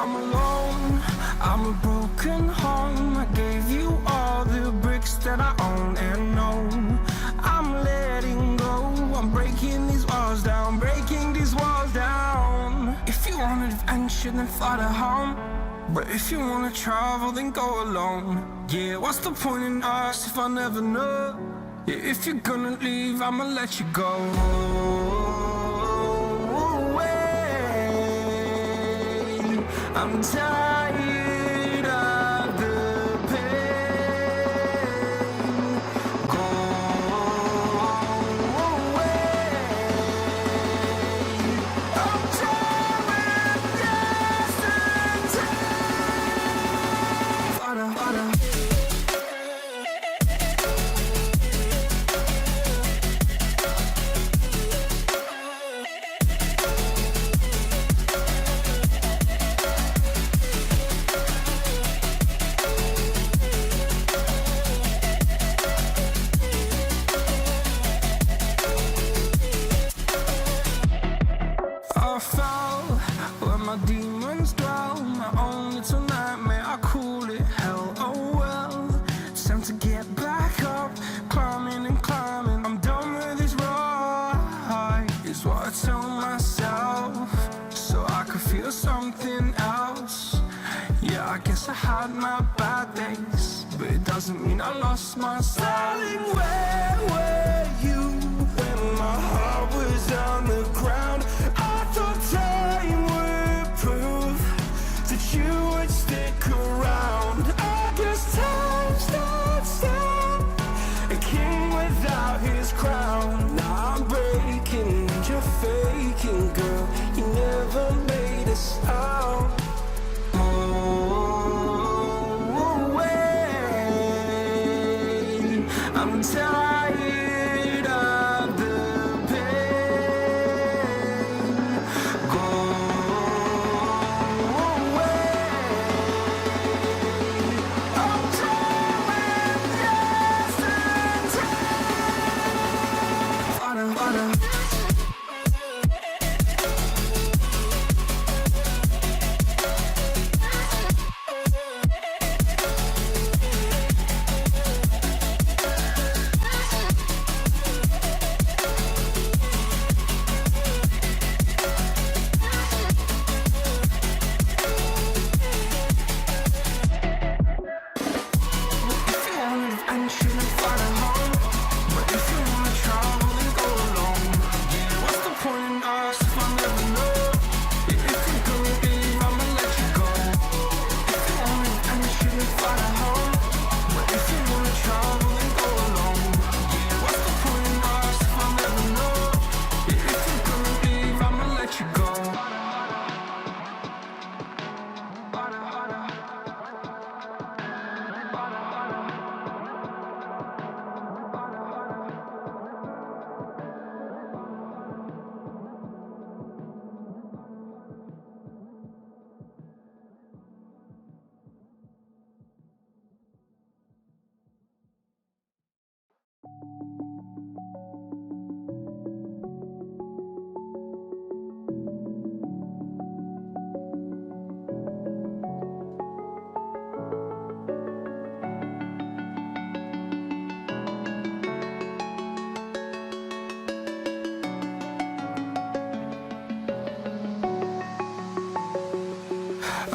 I'm alone, I'm a broken home. I gave you all the bricks that I own and know. I'm letting go, I'm breaking these walls down, breaking these walls down. If you want adventure, then fly to home. But if you wanna travel, then go alone. Yeah, what's the point in us if I never know? Yeah, if you're gonna leave, I'ma let you go. I'm tired of the pain. Go away. I'm tired of yesterday. I fell where my demons dwell. My own little nightmare, I call it hell. Oh well, it's time to get back up. Climbing and climbing, I'm done with this ride, is what I tell myself, so I could feel something else. Yeah, I guess I had my bad days, but it doesn't mean I lost my style. Darling, where were you when my heart was on the ground? I thought time would prove that you would stick around. I guess time starts down, a king without his crown. Now I'm breaking and you're faking, girl. You never made a sound. Oh, wait, I'm tired of the pain. Go away. I'm tired of yesterday.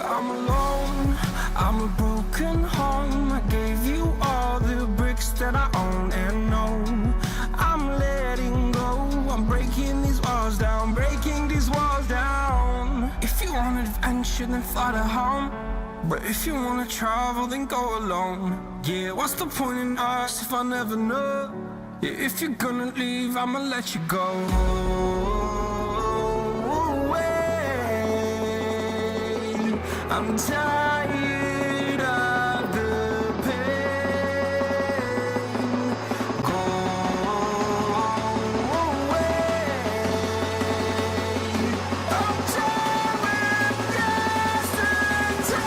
I'm alone, I'm a broken home. I gave you all the bricks that I own and know. I'm letting go, I'm breaking these walls down, breaking these walls down. If you want adventure, then fly to home. But if you wanna travel, then go alone. Yeah, what's the point in us if I never know? Yeah, if you're gonna leave, I'ma let you go. I'm tired of the pain. Go away. I'm tired of yesterday.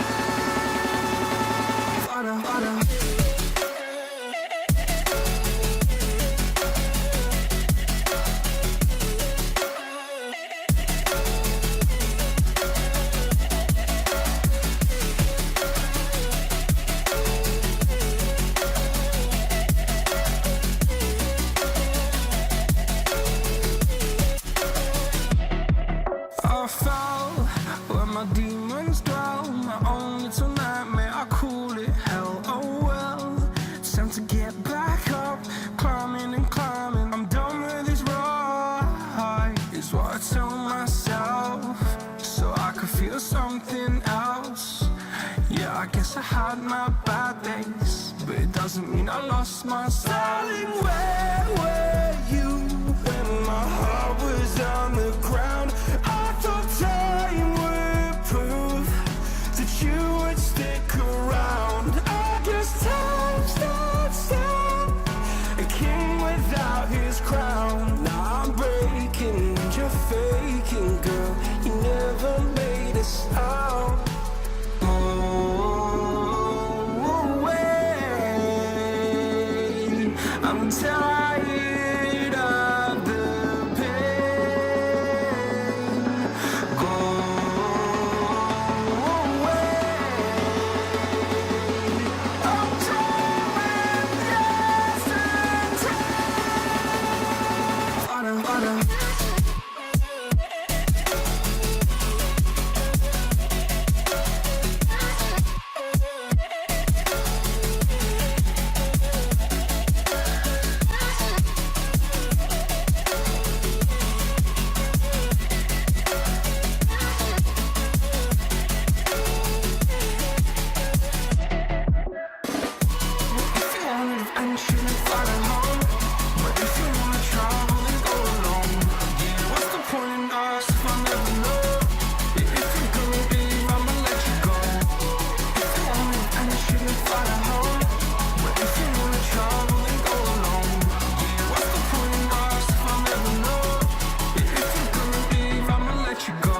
my bad days, but it doesn't mean I lost my style. Darling, where were you when my heart was on the ground? I thought time would prove that you would stick around. I guess time stands still, a king without his crown. Now I'm breaking and you're faking, girl. You never made a sound. I'm tired of the pain. Go away. I'm done with yesterday. And shouldn't follow home, but if you wanna travel, then go alone. Yeah, what's the point in us if I never know? Yeah, if you're gonna leave, I'ma let you go. If you want it and shouldn't follow home, but if you wanna travel, then go alone. Yeah, what's the point in us if I never know? Yeah, if you're gonna leave, I'ma let you go.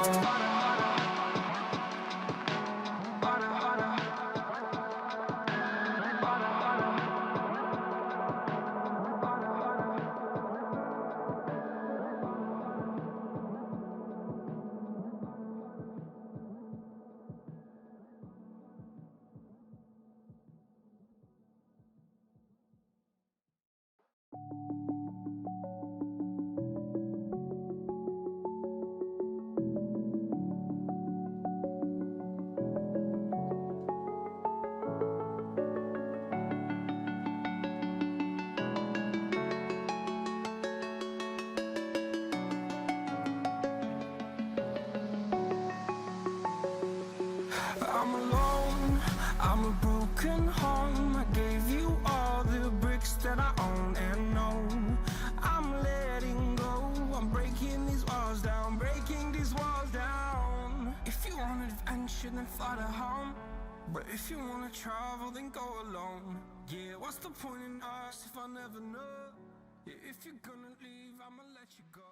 I'm alone, I'm a broken home. I gave you all the bricks that I own and know. I'm letting go, I'm breaking these walls down, breaking these walls down. If you want adventure, then fly to home, but if you wanna travel, then go alone. Yeah, what's the point in us if I never know? Yeah, if you're gonna leave, I'ma let you go.